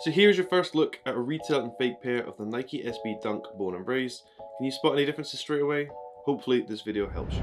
So here's your first look at a retail and fake pair of the Nike SB Dunk Born and Raised. Can you spot any differences straight away? Hopefully this video helps you.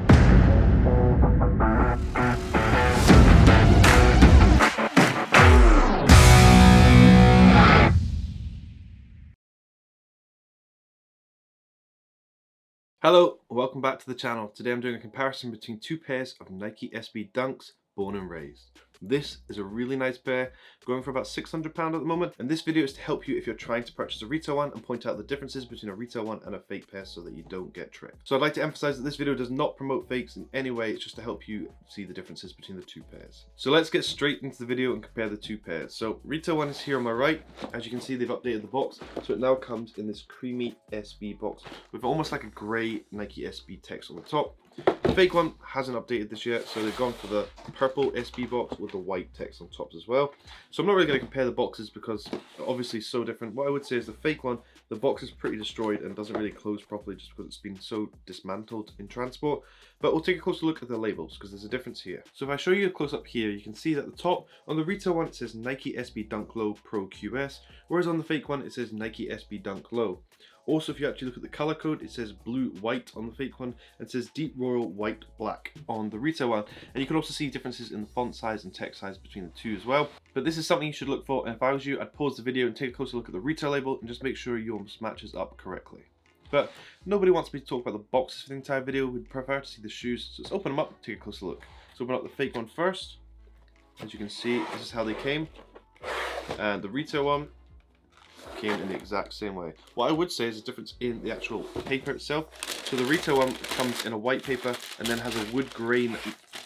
Hello, welcome back to the channel. Today I'm doing a comparison between two pairs of Nike SB Dunks Born and Raised. This is a really nice pair, going for about £600 at the moment, and this video is to help you if you're trying to purchase a retail one and point out the differences between a retail one and a fake pair so that you don't get tricked. So I'd like to emphasize that this video does not promote fakes in any way, it's just to help you see the differences between the two pairs. So let's get straight into the video and compare the two pairs. So retail one is here on my right. As you can see, they've updated the box, so it now comes in this creamy SB box with almost like a grey Nike SB text on the top. The fake one hasn't updated this yet, so they've gone for the purple SB box with the white text on top as well. So I'm not really going to compare the boxes because they're obviously so different. What I would say is the fake one, the box is pretty destroyed and doesn't really close properly just because it's been so dismantled in transport. But we'll take a closer look at the labels because there's a difference here. So if I show you a close up here, you can see that at the top, on the retail one it says Nike SB Dunk Low Pro QS, whereas on the fake one it says Nike SB Dunk Low. Also, if you actually look at the color code, it says blue white on the fake one and it says deep royal white black on the retail one. And you can also see differences in the font size and text size between the two as well. But this is something you should look for, and if I was you, I'd pause the video and take a closer look at the retail label and just make sure yours matches up correctly. But nobody wants me to talk about the boxes for the entire video. We'd prefer to see the shoes, so let's open them up and take a closer look. So open up the fake one first. As you can see, this is how they came, and the retail one came in the exact same way. What I would say is a difference in the actual paper itself. So the retail one comes in a white paper and then has a wood grain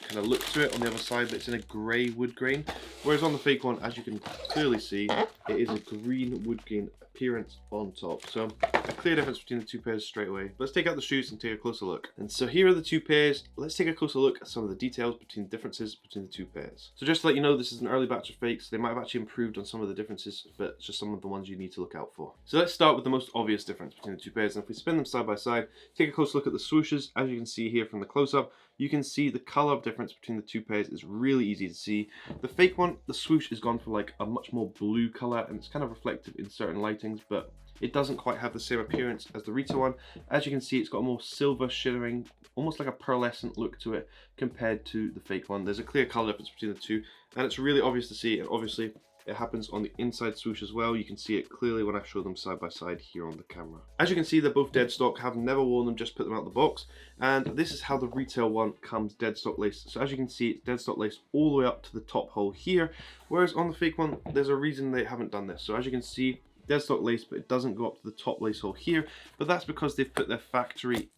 kind of look to it on the other side, but it's in a grey wood grain. Whereas on the fake one, as you can clearly see, it is a green wood grain appearance on top. So a clear difference between the two pairs straight away. Let's take out the shoes and take a closer look. And so here are the two pairs. Let's take a closer look at some of the details between the differences between the two pairs. So just to let you know, this is an early batch of fakes. They might have actually improved on some of the differences, but it's just some of the ones you need to look out for. So let's start with the most obvious difference between the two pairs. And if we spin them side by side, take a closer look at the swooshes. As you can see here from the close-up, you can see the color difference between the two pairs is really easy to see. The fake one, the swoosh is gone for like a much more blue color, and it's kind of reflective in certain lightings, but it doesn't quite have the same appearance as the retail one. As you can see, it's got a more silver shimmering, almost like a pearlescent look to it compared to the fake one. There's a clear color difference between the two, and it's really obvious to see, and obviously it happens on the inside swoosh as well. You can see it clearly when I show them side by side here on the camera. As you can see, they're both dead stock. Have never worn them, just put them out of the box. And this is how the retail one comes dead stock laced. So as you can see, it's dead stock laced all the way up to the top hole here. Whereas on the fake one, there's a reason they haven't done this. So as you can see, dead stock lace, but it doesn't go up to the top lace hole here. But that's because they've put their factory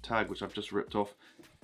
tag, which I've just ripped off,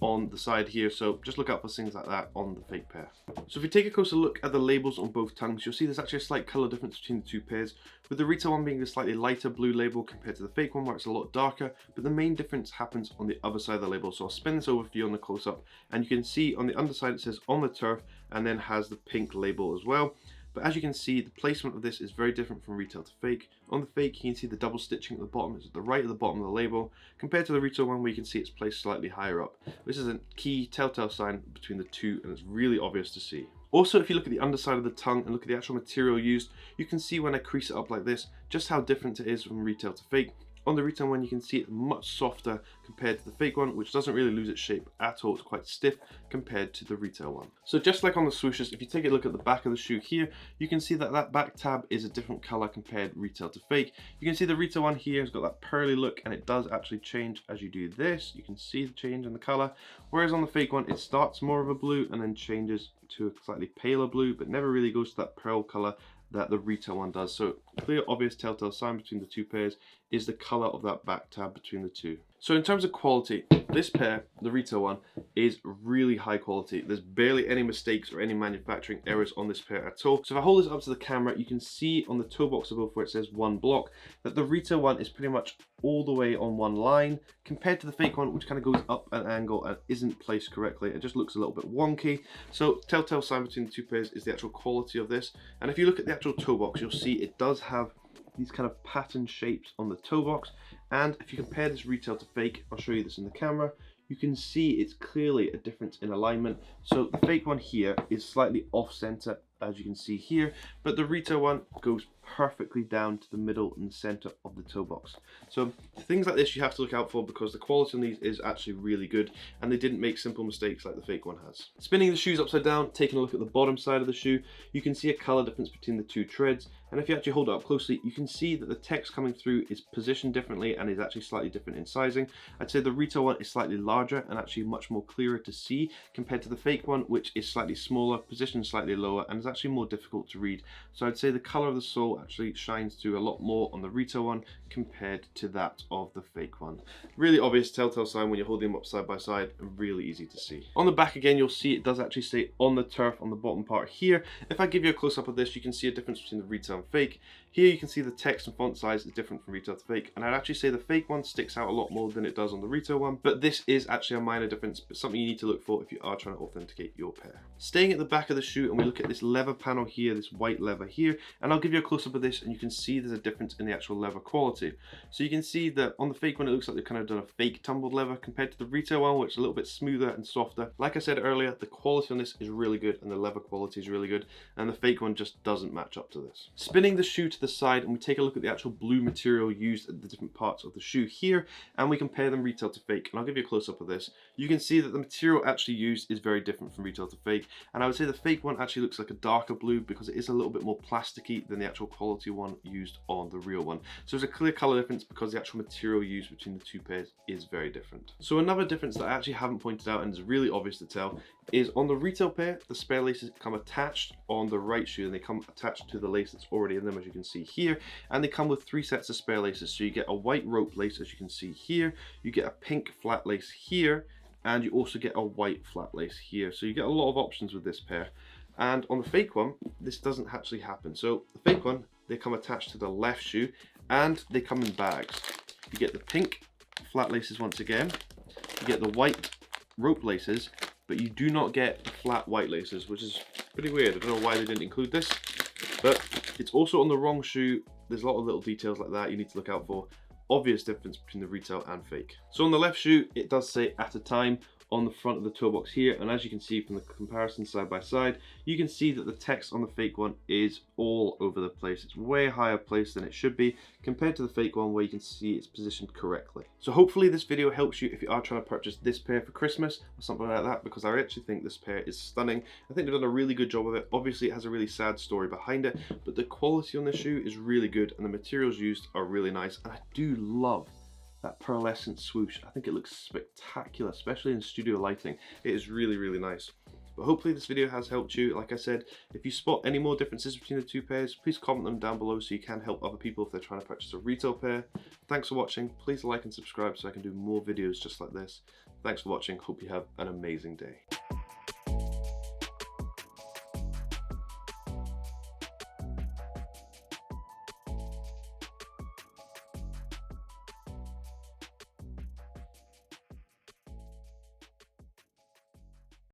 on the side here, so just look out for things like that on the fake pair. So if we take a closer look at the labels on both tongues, you'll see there's actually a slight color difference between the two pairs, with the retail one being a slightly lighter blue label compared to the fake one where it's a lot darker, but the main difference happens on the other side of the label. So I'll spin this over for you on the close-up, and you can see on the underside it says on the turf and then has the pink label as well. But as you can see, the placement of this is very different from retail to fake. On the fake, you can see the double stitching at the bottom is at the right of the bottom of the label, compared to the retail one where you can see it's placed slightly higher up. This is a key telltale sign between the two, and it's really obvious to see. Also, if you look at the underside of the tongue and look at the actual material used, you can see when I crease it up like this, just how different it is from retail to fake. On the retail one, you can see it's much softer compared to the fake one, which doesn't really lose its shape at all. It's quite stiff compared to the retail one. So just like on the swooshes, if you take a look at the back of the shoe here, you can see that that back tab is a different color compared retail to fake. You can see the retail one here has got that pearly look, and it does actually change as you do this. You can see the change in the color, whereas on the fake one, it starts more of a blue and then changes to a slightly paler blue, but never really goes to that pearl color that the retail one does. So clear obvious telltale sign between the two pairs is the color of that back tab between the two. So in terms of quality, this pair, the retail one, is really high quality. There's barely any mistakes or any manufacturing errors on this pair at all. So if I hold this up to the camera, you can see on the toe box of both where it says one block, that the retail one is pretty much all the way on one line, compared to the fake one, which kind of goes up an angle and isn't placed correctly. It just looks a little bit wonky. So telltale sign between the two pairs is the actual quality of this. And if you look at the actual toe box, you'll see it does have these kind of pattern shapes on the toe box. And if you compare this retail to fake, I'll show you this in the camera, you can see it's clearly a difference in alignment. So the fake one here is slightly off center, as you can see here, but the retail one goes perfectly down to the middle and the center of the toe box. So things like this you have to look out for, because the quality on these is actually really good and they didn't make simple mistakes like the fake one has. Spinning the shoes upside down, taking a look at the bottom side of the shoe, you can see a color difference between the two treads, and if you actually hold it up closely, you can see that the text coming through is positioned differently and is actually slightly different in sizing. I'd say the retail one is slightly larger and actually much more clearer to see compared to the fake one, which is slightly smaller, positioned slightly lower, and is actually more difficult to read. So I'd say the color of the sole actually shines through a lot more on the retail one compared to that of the fake one. Really obvious telltale sign when you're holding them up side by side, and really easy to see. On the back again, you'll see it does actually say on the turf on the bottom part here. If I give you a close-up of this, you can see a difference between the retail and fake. Here you can see the text and font size is different from retail to fake, and I'd actually say the fake one sticks out a lot more than it does on the retail one, but this is actually a minor difference, but something you need to look for if you are trying to authenticate your pair. Staying at the back of the shoe, and we look at this leather panel here, this white leather here, and I'll give you a close-up of this and you can see there's a difference in the actual leather quality. So you can see that on the fake one it looks like they've kind of done a fake tumbled leather compared to the retail one, which is a little bit smoother and softer. Like I said earlier, the quality on this is really good and the leather quality is really good, and the fake one just doesn't match up to this. Spinning the shoe to the side, and we take a look at the actual blue material used at the different parts of the shoe here, and we compare them retail to fake, and I'll give you a close-up of this. You can see that the material actually used is very different from retail to fake, and I would say the fake one actually looks like a darker blue because it is a little bit more plasticky than the actual quality one used on the real one. So there's a clear color difference because the actual material used between the two pairs is very different. So another difference that I actually haven't pointed out and is really obvious to tell is on the retail pair, the spare laces come attached on the right shoe, and they come attached to the lace that's already in them, as you can see here, and they come with 3 sets of spare laces. So you get a white rope lace, as you can see here, you get a pink flat lace here, and you also get a white flat lace here. So you get a lot of options with this pair. And on the fake one, this doesn't actually happen. So the fake one, they come attached to the left shoe and they come in bags. You get the pink flat laces once again, you get the white rope laces, but you do not get the flat white laces, which is pretty weird. I don't know why they didn't include this, but it's also on the wrong shoe. There's a lot of little details like that you need to look out for. Obvious difference between the retail and fake. So on the left shoe, it does say at a time on the front of the toe box here, and as you can see from the comparison side by side, you can see that the text on the fake one is all over the place. It's way higher placed than it should be compared to the fake one, where you can see it's positioned correctly. So hopefully this video helps you if you are trying to purchase this pair for Christmas or something like that, because I actually think this pair is stunning. I think they've done a really good job of it. Obviously it has a really sad story behind it, but the quality on the shoe is really good and the materials used are really nice, and I do love that pearlescent swoosh. I think it looks spectacular, especially in studio lighting. It is really, really nice. But hopefully this video has helped you. Like I said, if you spot any more differences between the two pairs, please comment them down below so you can help other people if they're trying to purchase a retail pair. Thanks for watching. Please like and subscribe so I can do more videos just like this. Thanks for watching. Hope you have an amazing day.